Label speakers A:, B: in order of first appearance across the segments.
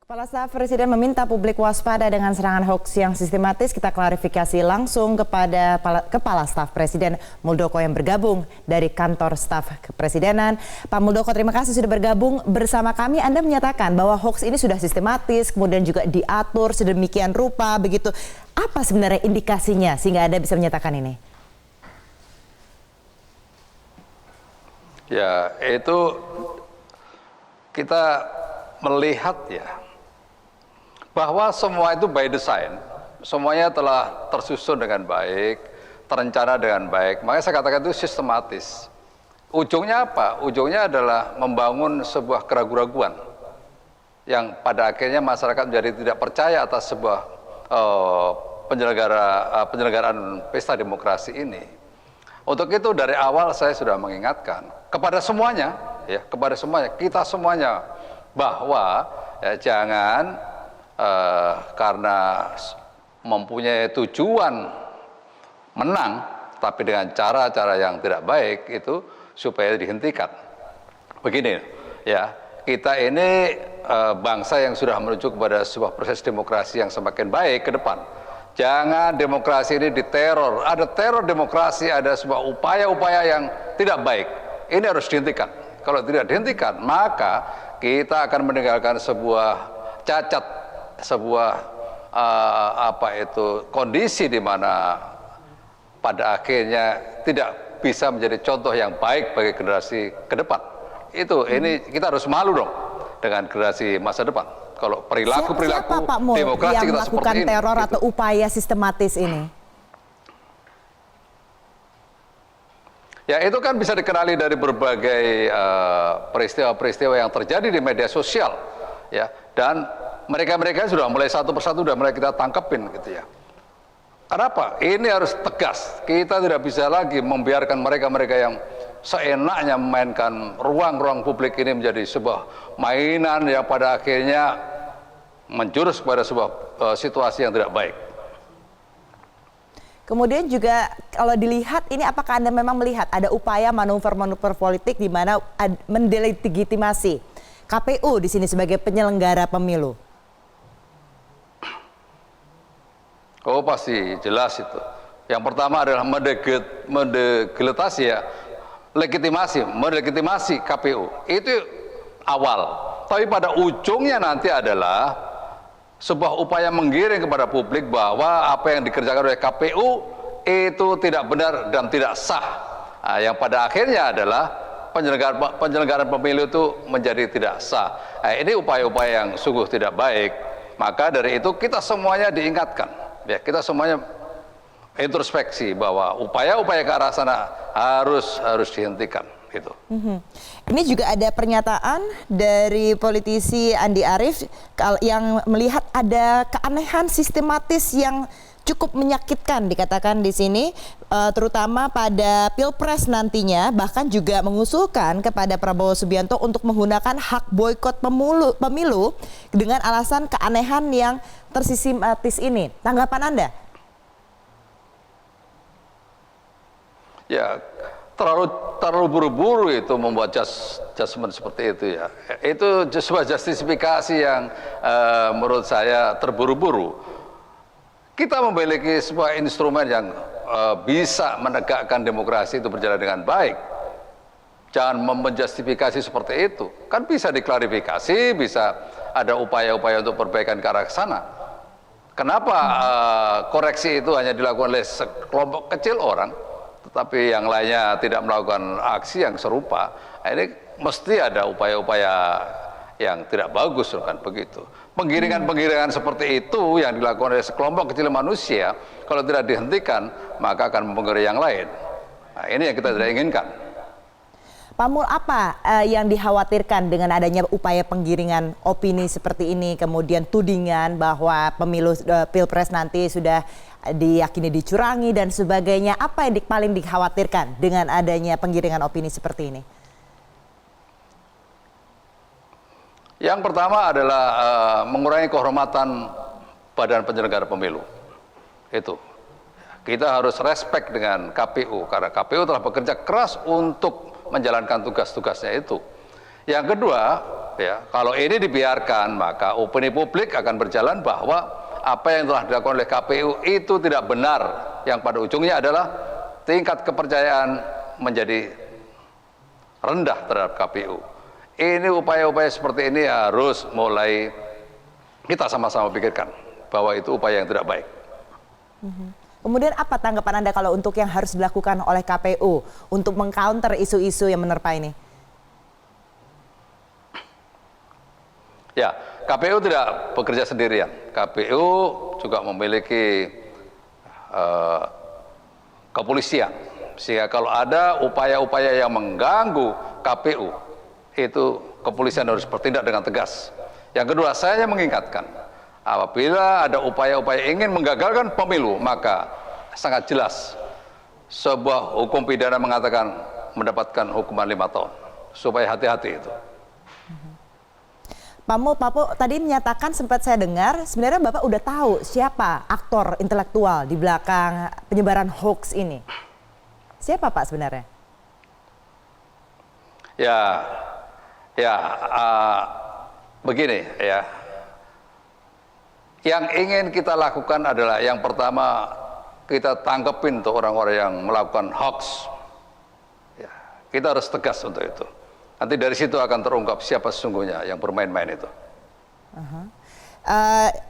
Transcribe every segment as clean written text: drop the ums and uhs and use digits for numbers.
A: Kepala Staf Presiden meminta publik waspada dengan serangan hoax yang sistematis. Kita klarifikasi langsung kepada Kepala Staf Presiden Muldoko yang bergabung dari Kantor Staf Kepresidenan. Pak Muldoko, terima kasih sudah bergabung bersama kami. Anda menyatakan bahwa hoax ini sudah sistematis, kemudian juga diatur sedemikian rupa, begitu. Apa sebenarnya indikasinya sehingga Anda bisa menyatakan ini?
B: Ya, itu kita melihat ya, bahwa semua itu by design, semuanya telah tersusun dengan baik, terencana dengan baik. Makanya saya katakan itu sistematis. Ujungnya apa? Ujungnya adalah membangun sebuah keraguan-raguan yang pada akhirnya masyarakat menjadi tidak percaya atas sebuah penyelenggaraan pesta demokrasi ini. Untuk itu dari awal saya sudah mengingatkan kepada semuanya, ya, kepada semuanya, kita semuanya, bahwa ya, jangan karena mempunyai tujuan menang, tapi dengan cara-cara yang tidak baik itu supaya dihentikan. Begini, ya, kita ini bangsa yang sudah menuju kepada sebuah proses demokrasi yang semakin baik ke depan. Jangan demokrasi ini diteror. Ada teror demokrasi, ada sebuah upaya-upaya yang tidak baik. Ini harus dihentikan. Kalau tidak dihentikan, maka kita akan meninggalkan sebuah cacat, sebuah kondisi di mana pada akhirnya tidak bisa menjadi contoh yang baik bagi generasi ke depan. Ini kita harus malu dong dengan generasi masa depan. Kalau perilaku
A: Pak Mul
B: demokrasi
A: yang
B: kita
A: melakukan
B: seperti
A: teror
B: ini,
A: atau upaya sistematis ini?
B: Ya, itu kan bisa dikenali dari berbagai peristiwa-peristiwa yang terjadi di media sosial, ya, dan mereka sudah mulai satu persatu sudah mulai kita tangkepin gitu ya. Kenapa? Ini harus tegas. Kita tidak bisa lagi membiarkan mereka-mereka yang seenaknya memainkan ruang-ruang publik ini menjadi sebuah mainan yang pada akhirnya menjurus kepada sebuah situasi yang tidak baik.
A: Kemudian juga kalau dilihat ini, apakah Anda memang melihat ada upaya manuver-manuver politik di mana mendelegitimasi KPU di sini sebagai penyelenggara pemilu?
B: Oh, pasti jelas itu. Yang pertama adalah mendelegitimasi KPU. Itu awal. Tapi pada ujungnya nanti adalah sebuah upaya menggiring kepada publik bahwa apa yang dikerjakan oleh KPU itu tidak benar dan tidak sah. Nah, yang pada akhirnya adalah penyelenggaraan pemilu itu menjadi tidak sah. Nah, ini upaya-upaya yang sungguh tidak baik. Maka dari itu kita semuanya diingatkan. Ya, kita semuanya introspeksi bahwa upaya-upaya ke arah sana harus dihentikan gitu.
A: Ini juga ada pernyataan dari politisi Andi Arief yang melihat ada keanehan sistematis yang cukup menyakitkan dikatakan di sini, terutama pada Pilpres nantinya, bahkan juga mengusulkan kepada Prabowo Subianto untuk menggunakan hak boikot pemilu dengan alasan keanehan yang tersistematis ini. Tanggapan Anda?
B: Ya, terlalu buru-buru itu membuat judgement seperti itu ya. Itu sebuah justifikasi yang menurut saya terburu-buru. Kita memiliki sebuah instrumen yang bisa menegakkan demokrasi itu berjalan dengan baik. Jangan menjustifikasi seperti itu. Kan bisa diklarifikasi, bisa ada upaya-upaya untuk perbaikan ke arah sana. Kenapa koreksi itu hanya dilakukan oleh sekelompok kecil orang, tetapi yang lainnya tidak melakukan aksi yang serupa? Ini mesti ada upaya-upaya yang tidak bagus, kan begitu. Penggiringan-penggiringan seperti itu yang dilakukan oleh sekelompok kecil manusia, kalau tidak dihentikan, maka akan mempengaruhi yang lain. Nah, ini yang kita tidak inginkan.
A: Pak Mul, apa yang dikhawatirkan dengan adanya upaya penggiringan opini seperti ini, kemudian tudingan bahwa pemilu Pilpres nanti sudah diyakini dicurangi dan sebagainya? Apa yang paling dikhawatirkan dengan adanya penggiringan opini seperti ini?
B: Yang pertama adalah mengurangi kehormatan badan penyelenggara pemilu. Itu. Kita harus respect dengan KPU, karena KPU telah bekerja keras untuk menjalankan tugas-tugasnya itu. Yang kedua, ya, kalau ini dibiarkan maka opini publik akan berjalan bahwa apa yang telah dilakukan oleh KPU itu tidak benar, yang pada ujungnya adalah tingkat kepercayaan menjadi rendah terhadap KPU. Ini upaya-upaya seperti ini harus mulai kita sama-sama pikirkan bahwa itu upaya yang tidak baik.
A: Kemudian apa tanggapan Anda kalau untuk yang harus dilakukan oleh KPU untuk mengcounter isu-isu yang menerpa ini?
B: Ya, KPU tidak bekerja sendirian. KPU juga memiliki kepolisian. Sehingga kalau ada upaya-upaya yang mengganggu KPU, itu kepolisian harus bertindak dengan tegas. Yang kedua, saya mengingatkan, apabila ada upaya-upaya ingin menggagalkan pemilu, maka sangat jelas sebuah hukum pidana mengatakan mendapatkan hukuman 5 tahun. Supaya hati-hati itu.
A: Pak Muldo tadi menyatakan, sempat saya dengar, sebenarnya Bapak udah tahu siapa aktor intelektual di belakang penyebaran hoax ini. Siapa Pak sebenarnya?
B: Begini ya. Yang ingin kita lakukan adalah yang pertama, kita tangkepin tuh orang-orang yang melakukan hoax. Ya, kita harus tegas untuk itu. Nanti dari situ akan terungkap siapa sesungguhnya yang bermain-main itu.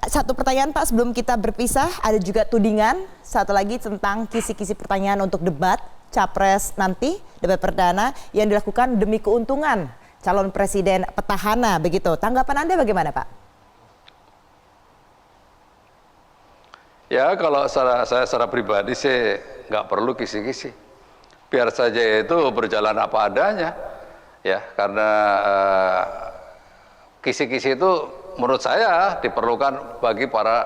A: Satu pertanyaan Pak sebelum kita berpisah, ada juga tudingan satu lagi tentang kisi-kisi pertanyaan untuk debat Capres nanti, debat perdana yang dilakukan demi keuntungan calon presiden petahana begitu. Tanggapan Anda bagaimana Pak?
B: Ya, kalau saya secara pribadi sih nggak perlu kisi-kisi. Biar saja itu berjalan apa adanya. Ya, karena kisi-kisi itu menurut saya diperlukan bagi para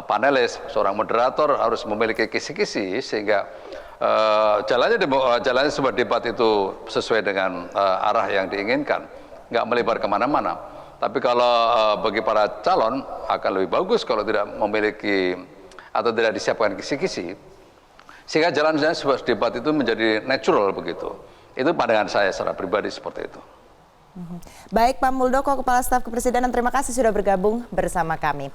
B: panelis. Seorang moderator harus memiliki kisi-kisi sehingga jalannya sebuah debat itu sesuai dengan arah yang diinginkan, nggak melebar kemana-mana. Tapi kalau bagi para calon akan lebih bagus kalau tidak memiliki atau tidak disiapkan kisi-kisi, sehingga jalannya sebuah debat itu menjadi natural begitu. Itu pandangan saya secara pribadi seperti itu.
A: Baik Pak Muldoko, Kepala Staf Kepresidenan, terima kasih sudah bergabung bersama kami.